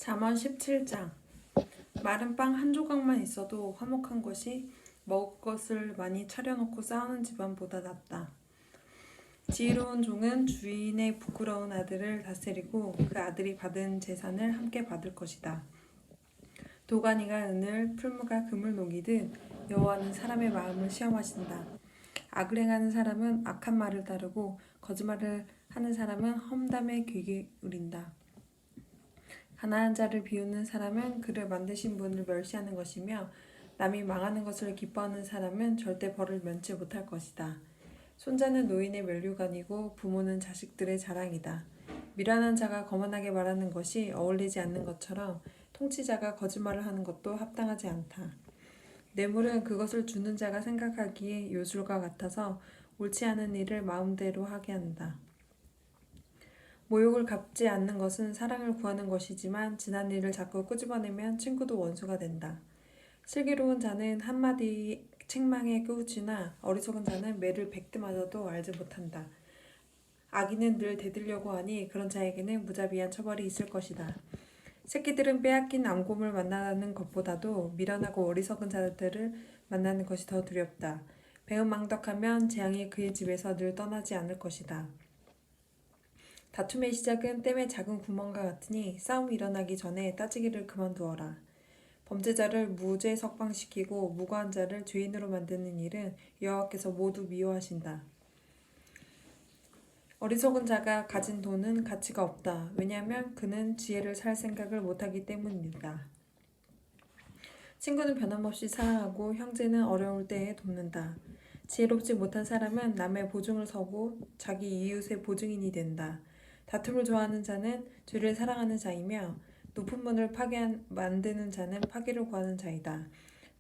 잠언 17장. 마른 빵 한 조각만 있어도 화목한 것이 먹을 것을 많이 차려놓고 싸우는 집안보다 낫다. 지혜로운 종은 주인의 부끄러운 아들을 다스리고 그 아들이 받은 재산을 함께 받을 것이다. 도가니가 은을, 풀무가 금을 녹이듯 여호와는 사람의 마음을 시험하신다. 악을 행하는 사람은 악한 말을 따르고 거짓말을 하는 사람은 험담에 귀 기울인다. 가난한 자를 비우는 사람은 그를 만드신 분을 멸시하는 것이며 남이 망하는 것을 기뻐하는 사람은 절대 벌을 면치 못할 것이다. 손자는 노인의 면류관이고 부모는 자식들의 자랑이다. 미련한 자가 거만하게 말하는 것이 어울리지 않는 것처럼 통치자가 거짓말을 하는 것도 합당하지 않다. 뇌물은 그것을 주는 자가 생각하기에 요술과 같아서 옳지 않은 일을 마음대로 하게 한다. 모욕을 갚지 않는 것은 사랑을 구하는 것이지만 지난 일을 자꾸 끄집어내면 친구도 원수가 된다. 슬기로운 자는 한마디 책망에 깨우치나 어리석은 자는 매를 100대 맞아도 알지 못한다. 악인은 늘 대들려고 하니 그런 자에게는 무자비한 처벌이 있을 것이다. 새끼들은 빼앗긴 암곰을 만나는 것보다도 미련하고 어리석은 자들을 만나는 것이 더 두렵다. 배은망덕하면 재앙이 그의 집에서 늘 떠나지 않을 것이다. 다툼의 시작은 댐의 작은 구멍과 같으니 싸움이 일어나기 전에 따지기를 그만두어라. 범죄자를 무죄 석방시키고 무고한 자를 죄인으로 만드는 일은 여호와께서 모두 미워하신다. 어리석은 자가 가진 돈은 가치가 없다. 왜냐하면 그는 지혜를 살 생각을 못하기 때문이다. 친구는 변함없이 사랑하고 형제는 어려울 때에 돕는다. 지혜롭지 못한 사람은 남의 보증을 서고 자기 이웃의 보증인이 된다. 다툼을 좋아하는 자는 죄를 사랑하는 자이며 높은 문을 만드는 자는 파기를 구하는 자이다.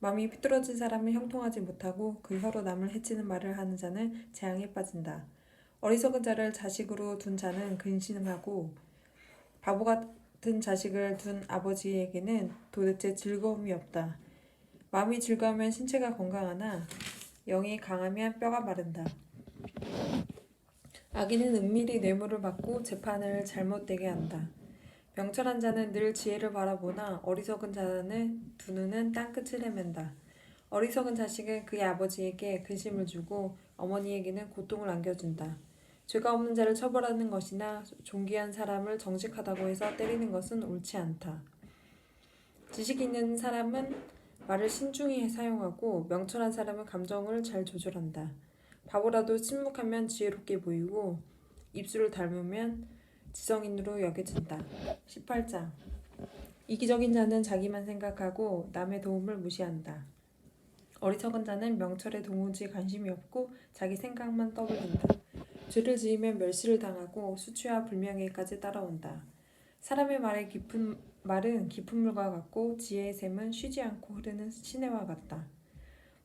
마음이 삐뚤어진 사람은 형통하지 못하고 그 혀로 남을 해치는 말을 하는 자는 재앙에 빠진다. 어리석은 자를 자식으로 둔 자는 근심하고 바보 같은 자식을 둔 아버지에게는 도대체 즐거움이 없다. 마음이 즐거우면 신체가 건강하나 영이 강하면 뼈가 마른다. 악인은 은밀히 뇌물을 받고 재판을 잘못되게 한다. 명철한 자는 늘 지혜를 바라보나 어리석은 자는 두 눈은 땅끝을 헤맨다. 어리석은 자식은 그의 아버지에게 근심을 주고 어머니에게는 고통을 안겨준다. 죄가 없는 자를 처벌하는 것이나 존귀한 사람을 정직하다고 해서 때리는 것은 옳지 않다. 지식 있는 사람은 말을 신중히 사용하고 명철한 사람은 감정을 잘 조절한다. 바보라도 침묵하면 지혜롭게 보이고 입술을 닮으면 지성인으로 여겨진다. 18장. 이기적인 자는 자기만 생각하고 남의 도움을 무시한다. 어리석은 자는 명철에 도무지 관심이 없고 자기 생각만 떠올린다. 죄를 지으면 멸시를 당하고 수치와 불명예까지 따라온다. 사람의 말은 깊은 물과 같고 지혜의 샘은 쉬지 않고 흐르는 시내와 같다.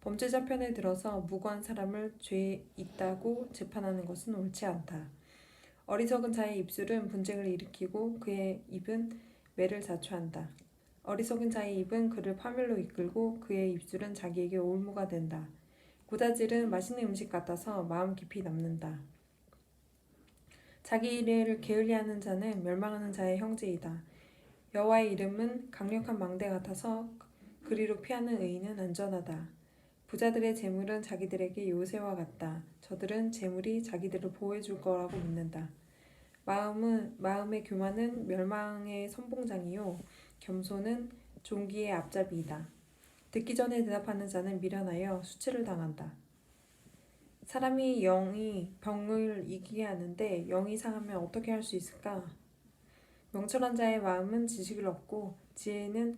범죄자 편에 들어서 무고한 사람을 죄 있다고 재판하는 것은 옳지 않다. 어리석은 자의 입술은 분쟁을 일으키고 그의 입은 매를 자초한다. 어리석은 자의 입은 그를 파멸로 이끌고 그의 입술은 자기에게 올무가 된다. 고다질은 맛있는 음식 같아서 마음 깊이 남는다. 자기 일을 게을리하는 자는 멸망하는 자의 형제이다. 여호와의 이름은 강력한 망대 같아서 그리로 피하는 의인은 안전하다. 부자들의 재물은 자기들에게 요새와 같다. 저들은 재물이 자기들을 보호해 줄 거라고 믿는다. 마음의 교만은 멸망의 선봉장이요 겸손은 종기의 앞잡이이다. 듣기 전에 대답하는 자는 미련하여 수치를 당한다. 사람이 영이 병을 이기게 하는데 영이 상하면 어떻게 할 수 있을까? 명철한 자의 마음은 지식을 얻고 지혜자의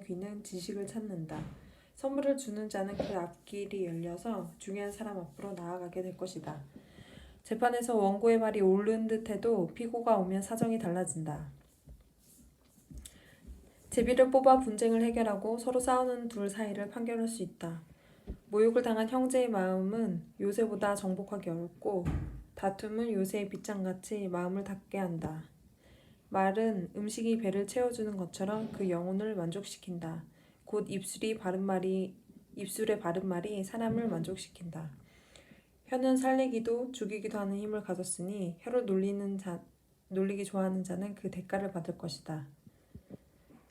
귀는 지식을 찾는다. 선물을 주는 자는 그 앞길이 열려서 중요한 사람 앞으로 나아가게 될 것이다. 재판에서 원고의 말이 옳은 듯해도 피고가 오면 사정이 달라진다. 제비를 뽑아 분쟁을 해결하고 서로 싸우는 둘 사이를 판결할 수 있다. 모욕을 당한 형제의 마음은 요새보다 정복하기 어렵고 다툼은 요새의 빗장같이 마음을 닫게 한다. 말은 음식이 배를 채워주는 것처럼 그 영혼을 만족시킨다. 곧 입술의 바른 말이 사람을 만족시킨다. 혀는 살리기도 죽이기도 하는 힘을 가졌으니 혀를 놀리는 놀리기 좋아하는 자는 그 대가를 받을 것이다.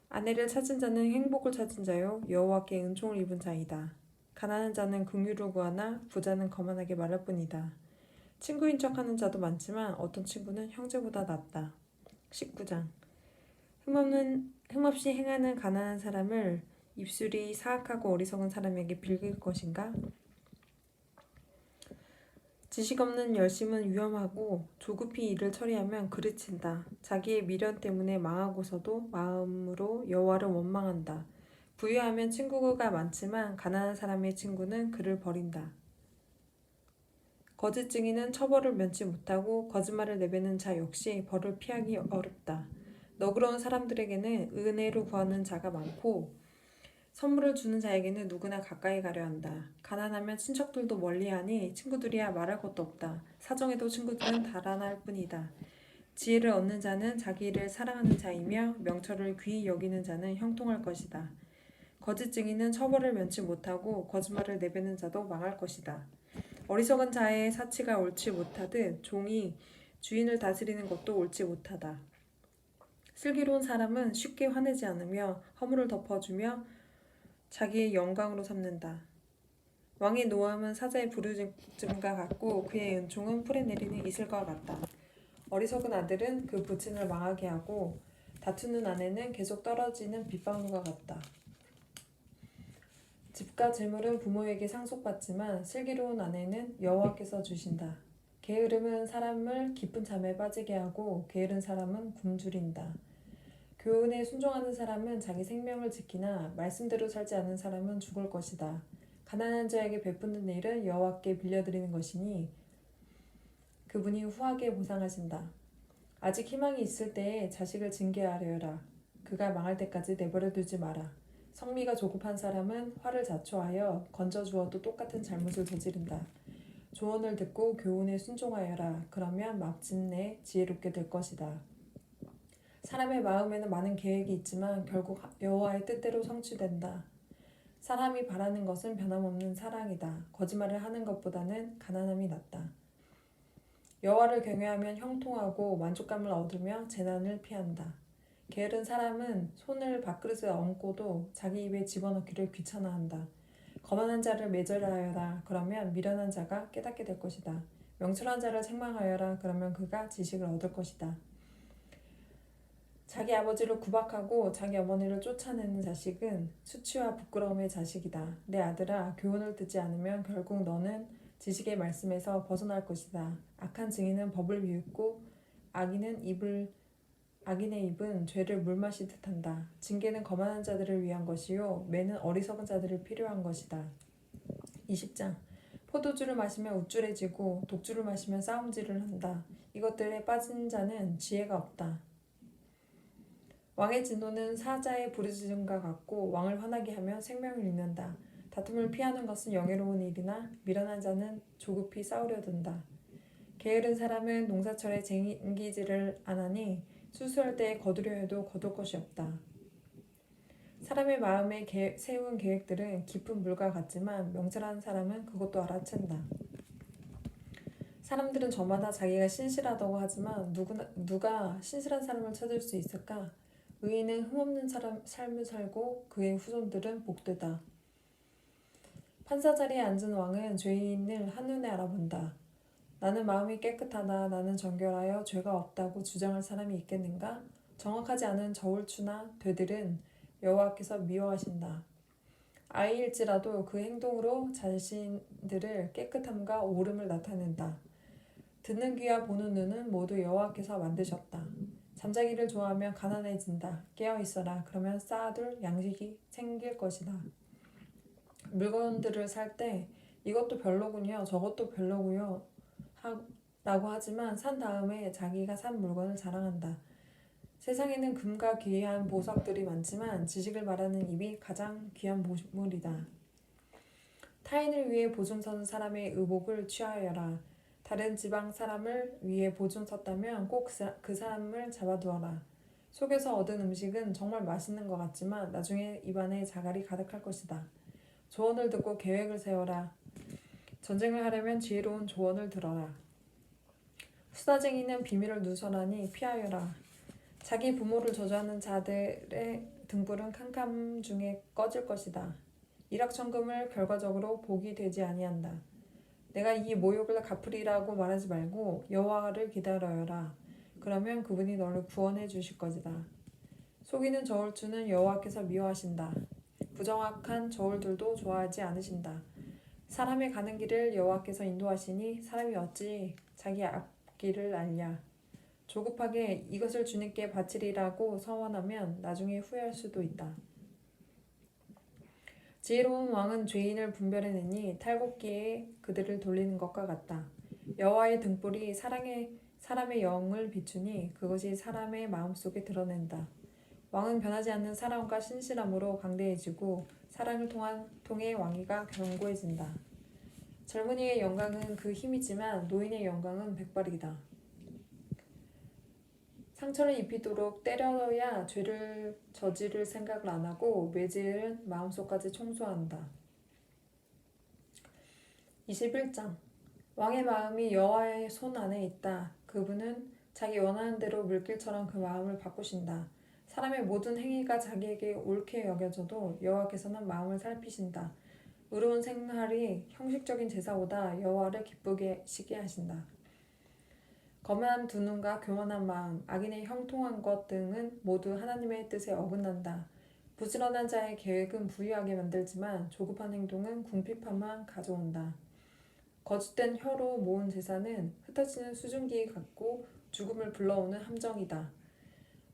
아내를 찾은 자는 행복을 찾은 자요 여호와께 은총을 입은 자이다. 가난한 자는 긍휼을 구하나 부자는 거만하게 말할 뿐이다. 친구인 척하는 자도 많지만 어떤 친구는 형제보다 낫다. 19장 흠없이 행하는 가난한 사람을 입술이 사악하고 어리석은 사람에게 빌길 것인가? 지식 없는 열심은 위험하고 조급히 일을 처리하면 그르친다. 자기의 미련 때문에 망하고서도 마음으로 여호와를 원망한다. 부유하면 친구가 많지만 가난한 사람의 친구는 그를 버린다. 거짓 증인은 처벌을 면치 못하고 거짓말을 내뱉는 자 역시 벌을 피하기 어렵다. 너그러운 사람들에게는 은혜를 구하는 자가 많고 선물을 주는 자에게는 누구나 가까이 가려 한다. 가난하면 친척들도 멀리하니 친구들이야 말할 것도 없다. 사정에도 친구들은 달아날 뿐이다. 지혜를 얻는 자는 자기를 사랑하는 자이며 명철을 귀히 여기는 자는 형통할 것이다. 거짓 증인은 처벌을 면치 못하고 거짓말을 내뱉는 자도 망할 것이다. 어리석은 자의 사치가 옳지 못하듯 종이 주인을 다스리는 것도 옳지 못하다. 슬기로운 사람은 쉽게 화내지 않으며 허물을 덮어주며 자기의 영광으로 삼는다. 왕의 노함은 사자의 부르짖음과 같고 그의 은총은 풀에 내리는 이슬과 같다. 어리석은 아들은 그 부친을 망하게 하고 다투는 아내는 계속 떨어지는 빗방울과 같다. 집과 재물은 부모에게 상속받지만 슬기로운 아내는 여호와께서 주신다. 게으름은 사람을 깊은 잠에 빠지게 하고 게으른 사람은 굶주린다. 교훈에 순종하는 사람은 자기 생명을 지키나 말씀대로 살지 않는 사람은 죽을 것이다. 가난한 자에게 베푸는 일은 여호와께 빌려드리는 것이니 그분이 후하게 보상하신다. 아직 희망이 있을 때에 자식을 징계하려라. 그가 망할 때까지 내버려 두지 마라. 성미가 조급한 사람은 화를 자초하여 건져주어도 똑같은 잘못을 저지른다. 조언을 듣고 교훈에 순종하여라. 그러면 마침내 지혜롭게 될 것이다. 사람의 마음에는 많은 계획이 있지만 결국 여호와의 뜻대로 성취된다. 사람이 바라는 것은 변함없는 사랑이다. 거짓말을 하는 것보다는 가난함이 낫다. 여호와를 경외하면 형통하고 만족감을 얻으며 재난을 피한다. 게으른 사람은 손을 밥그릇에 얹고도 자기 입에 집어넣기를 귀찮아한다. 거만한 자를 매절하여라. 그러면 미련한 자가 깨닫게 될 것이다. 명철한 자를 책망하여라. 그러면 그가 지식을 얻을 것이다. 자기 아버지를 구박하고 자기 어머니를 쫓아내는 자식은 수치와 부끄러움의 자식이다. 내 아들아, 교훈을 듣지 않으면 결국 너는 지식의 말씀에서 벗어날 것이다. 악한 증인은 법을 비웃고 악인의 입은 죄를 물마시듯 한다. 징계는 거만한 자들을 위한 것이요 매는 어리석은 자들을 필요한 것이다. 20장 포도주를 마시면 우쭐해지고 독주를 마시면 싸움질을 한다. 이것들에 빠진 자는 지혜가 없다. 왕의 진노는 사자의 부르짖음과 같고 왕을 화나게 하며 생명을 잃는다. 다툼을 피하는 것은 영예로운 일이나 미련한 자는 조급히 싸우려 든다. 게으른 사람은 농사철에 쟁기질을 안 하니 수수할 때에 거두려 해도 거둘 것이 없다. 사람의 마음에 세운 계획들은 깊은 물과 같지만 명철한 사람은 그것도 알아챈다. 사람들은 저마다 자기가 신실하다고 하지만 누가 신실한 사람을 찾을 수 있을까? 의인은 흠없는 삶을 살고 그의 후손들은 복되다. 판사 자리에 앉은 왕은 죄인을 한눈에 알아본다. 나는 마음이 깨끗하다. 나는 정결하여 죄가 없다고 주장할 사람이 있겠는가? 정확하지 않은 저울추나 되들은 여호와께서 미워하신다. 아이일지라도 그 행동으로 자신들을 깨끗함과 옳음을 나타낸다. 듣는 귀와 보는 눈은 모두 여호와께서 만드셨다. 잠자기를 좋아하면 가난해진다. 깨어 있어라. 그러면 쌓아둘 양식이 생길 것이다. 물건들을 살 때 이것도 별로군요. 저것도 별로고요. 라고 하지만 산 다음에 자기가 산 물건을 자랑한다. 세상에는 금과 귀한 보석들이 많지만 지식을 말하는 입이 가장 귀한 보물이다. 타인을 위해 보증 서는 사람의 의복을 취하여라. 다른 지방 사람을 위해 보증 섰다면 꼭 그 사람을 잡아두어라. 속에서 얻은 음식은 정말 맛있는 것 같지만 나중에 입안에 자갈이 가득할 것이다. 조언을 듣고 계획을 세워라. 전쟁을 하려면 지혜로운 조언을 들어라. 수다쟁이는 비밀을 누설하니 피하여라. 자기 부모를 저주하는 자들의 등불은 캄캄 중에 꺼질 것이다. 일확천금을 결과적으로 복이 되지 아니한다. 내가 이 모욕을 갚으리라고 말하지 말고 여호와를 기다려라. 그러면 그분이 너를 구원해 주실 것이다. 속이는 저울추는 여호와께서 미워하신다. 부정확한 저울들도 좋아하지 않으신다. 사람의 가는 길을 여호와께서 인도하시니 사람이 어찌 자기 앞길을 알랴. 조급하게 이것을 주님께 바치리라고 서원하면 나중에 후회할 수도 있다. 지혜로운 왕은 죄인을 분별해내니 탈곡기에 그들을 돌리는 것과 같다. 여호와의 등불이 사람의 영을 비추니 그것이 사람의 마음속에 드러낸다. 왕은 변하지 않는 사랑과 신실함으로 강대해지고 사랑을 통해 왕위가 견고해진다. 젊은이의 영광은 그 힘이지만 노인의 영광은 백발이다. 상처를 입히도록 때려야 죄를 저지를 생각을 안 하고 매질은 마음속까지 청소한다. 21장 왕의 마음이 여호와의 손 안에 있다. 그분은 자기 원하는 대로 물길처럼 그 마음을 바꾸신다. 사람의 모든 행위가 자기에게 옳게 여겨져도 여호와께서는 마음을 살피신다. 의로운 생활이 형식적인 제사보다 여호와를 기쁘게 시게 하신다. 거만한 두 눈과 교만한 마음, 악인의 형통한 것 등은 모두 하나님의 뜻에 어긋난다. 부지런한 자의 계획은 부유하게 만들지만 조급한 행동은 궁핍함만 가져온다. 거짓된 혀로 모은 제사는 흩어지는 수증기 같고 죽음을 불러오는 함정이다.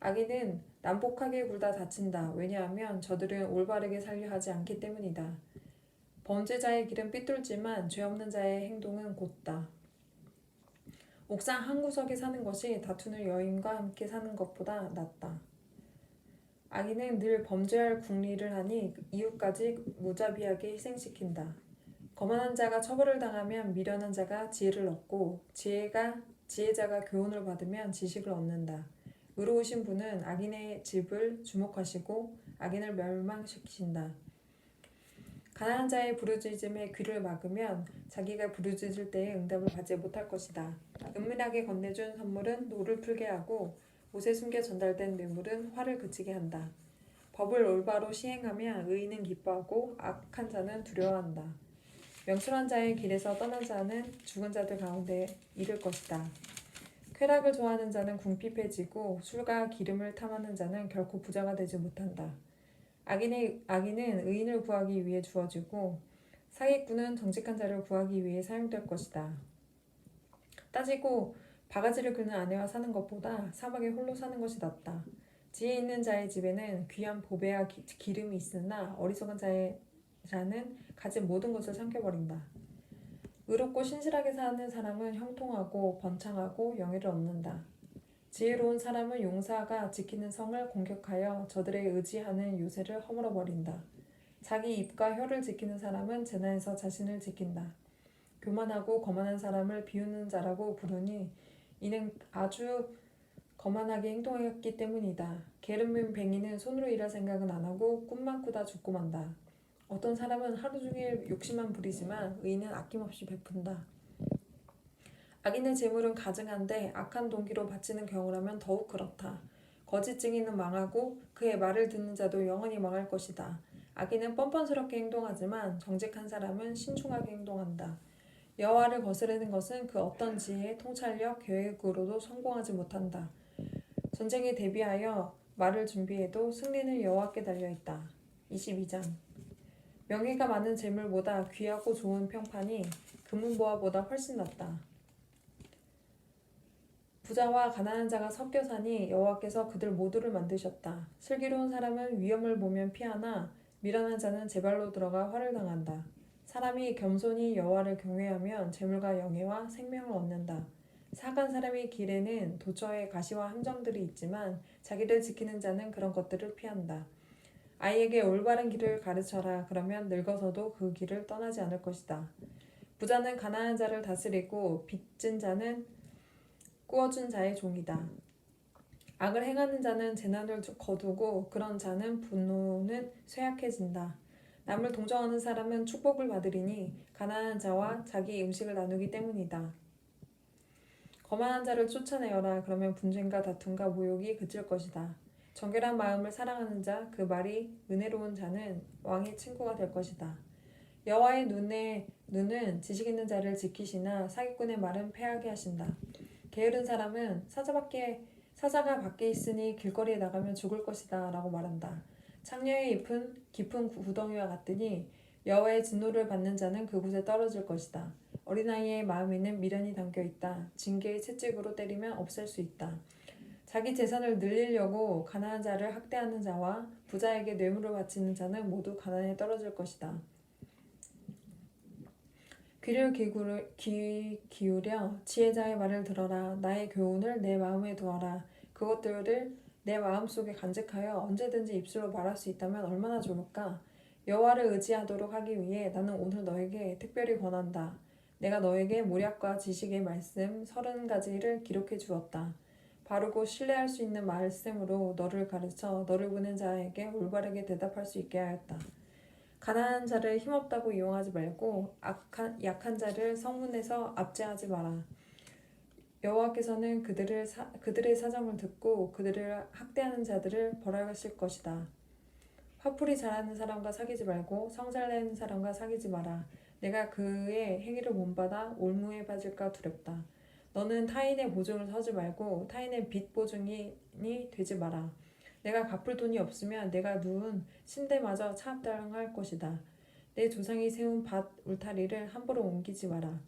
악인은 난폭하게 굴다 다친다. 왜냐하면 저들은 올바르게 살려 하지 않기 때문이다. 범죄자의 길은 삐뚤지만 죄 없는 자의 행동은 곧다. 옥상 한 구석에 사는 것이 다투는 여인과 함께 사는 것보다 낫다. 악인은 늘 범죄할 궁리를 하니 이웃까지 무자비하게 희생시킨다. 거만한 자가 처벌을 당하면 미련한 자가 지혜를 얻고 지혜자가 교훈을 받으면 지식을 얻는다. 의로우신 분은 악인의 집을 주목하시고 악인을 멸망시키신다. 가난한 자의 부르짖음에 귀를 막으면 자기가 부르짖을 때에 응답을 받지 못할 것이다. 은밀하게 건네준 선물은 노를 풀게 하고 옷에 숨겨 전달된 뇌물은 화를 그치게 한다. 법을 올바로 시행하면 의인은 기뻐하고 악한 자는 두려워한다. 명철한 자의 길에서 떠난 자는 죽은 자들 가운데 이를 것이다. 쾌락을 좋아하는 자는 궁핍해지고 술과 기름을 탐하는 자는 결코 부자가 되지 못한다. 악인은 의인을 구하기 위해 주어지고 사기꾼은 정직한 자를 구하기 위해 사용될 것이다. 따지고 바가지를 긁는 아내와 사는 것보다 사막에 홀로 사는 것이 낫다. 지혜 있는 자의 집에는 귀한 보배와 기름이 있으나 어리석은 자는 가진 모든 것을 삼켜버린다. 의롭고 신실하게 사는 사람은 형통하고 번창하고 영예를 얻는다. 지혜로운 사람은 용사가 지키는 성을 공격하여 저들의 의지하는 요새를 허물어버린다. 자기 입과 혀를 지키는 사람은 재난에서 자신을 지킨다. 교만하고 거만한 사람을 비웃는 자라고 부르니 이는 아주 거만하게 행동했기 때문이다. 게으른 뱅이는 손으로 일할 생각은 안 하고 꿈만 꾸다 죽고 만다. 어떤 사람은 하루 종일 욕심만 부리지만 의인은 아낌없이 베푼다. 악인의 재물은 가증한데 악한 동기로 바치는 경우라면 더욱 그렇다. 거짓 증인은 망하고 그의 말을 듣는 자도 영원히 망할 것이다. 악인은 뻔뻔스럽게 행동하지만 정직한 사람은 신중하게 행동한다. 여호와를 거스르는 것은 그 어떤 지혜, 통찰력, 계획으로도 성공하지 못한다. 전쟁에 대비하여 말을 준비해도 승리는 여호와께 달려있다. 22장 명예가 많은 재물보다 귀하고 좋은 평판이 금은보화보다 훨씬 낫다. 부자와 가난한 자가 섞여 사니 여호와께서 그들 모두를 만드셨다. 슬기로운 사람은 위험을 보면 피하나 미련한 자는 제 발로 들어가 화를 당한다. 사람이 겸손히 여호와를 경외하면 재물과 영예와 생명을 얻는다. 사악한 사람의 길에는 도처에 가시와 함정들이 있지만 자기를 지키는 자는 그런 것들을 피한다. 아이에게 올바른 길을 가르쳐라. 그러면 늙어서도 그 길을 떠나지 않을 것이다. 부자는 가난한 자를 다스리고 빚진 자는 꾸어준 자의 종이다. 악을 행하는 자는 재난을 거두고 그런 자는 분노는 쇠약해진다. 남을 동정하는 사람은 축복을 받으리니 가난한 자와 자기 음식을 나누기 때문이다. 거만한 자를 쫓아내어라. 그러면 분쟁과 다툼과 모욕이 그칠 것이다. 정결한 마음을 사랑하는 자, 그 말이 은혜로운 자는 왕의 친구가 될 것이다. 여호와의 눈은 지식 있는 자를 지키시나 사기꾼의 말은 패하게 하신다. 게으른 사람은 사자가 밖에 있으니 길거리에 나가면 죽을 것이다 라고 말한다. 창녀의 잎은 깊은 구덩이와 같으니 여호와의 진노를 받는 자는 그곳에 떨어질 것이다. 어린아이의 마음에는 미련이 담겨있다. 징계의 채찍으로 때리면 없앨 수 있다. 자기 재산을 늘리려고 가난한 자를 학대하는 자와 부자에게 뇌물을 바치는 자는 모두 가난에 떨어질 것이다. 귀를 기울여 지혜자의 말을 들어라. 나의 교훈을 내 마음에 두어라. 그것들을 내 마음속에 간직하여 언제든지 입술로 말할 수 있다면 얼마나 좋을까? 여호와를 의지하도록 하기 위해 나는 오늘 너에게 특별히 권한다. 내가 너에게 모략과 지식의 말씀 30가지를 기록해 주었다. 바르고 신뢰할 수 있는 말씀으로 너를 가르쳐 너를 보낸 자에게 올바르게 대답할 수 있게 하였다. 가난한 자를 힘없다고 이용하지 말고 약한 자를 성문에서 압제하지 마라. 여호와께서는 그들의 사정을 듣고 그들을 학대하는 자들을 벌하실 것이다. 화풀이 잘하는 사람과 사귀지 말고 성잘내는 사람과 사귀지 마라. 내가 그의 행위를 본받아 올무에 빠질까 두렵다. 너는 타인의 보증을 서지 말고 타인의 빚 보증이 되지 마라. 내가 갚을 돈이 없으면 내가 누운 침대마저 차압당할 것이다. 내 조상이 세운 밭 울타리를 함부로 옮기지 마라.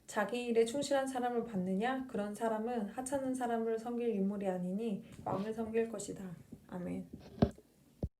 자기 일에 충실한 사람을 받느냐? 그런 사람은 하찮은 사람을 섬길 인물이 아니니 왕을 섬길 것이다. 아멘.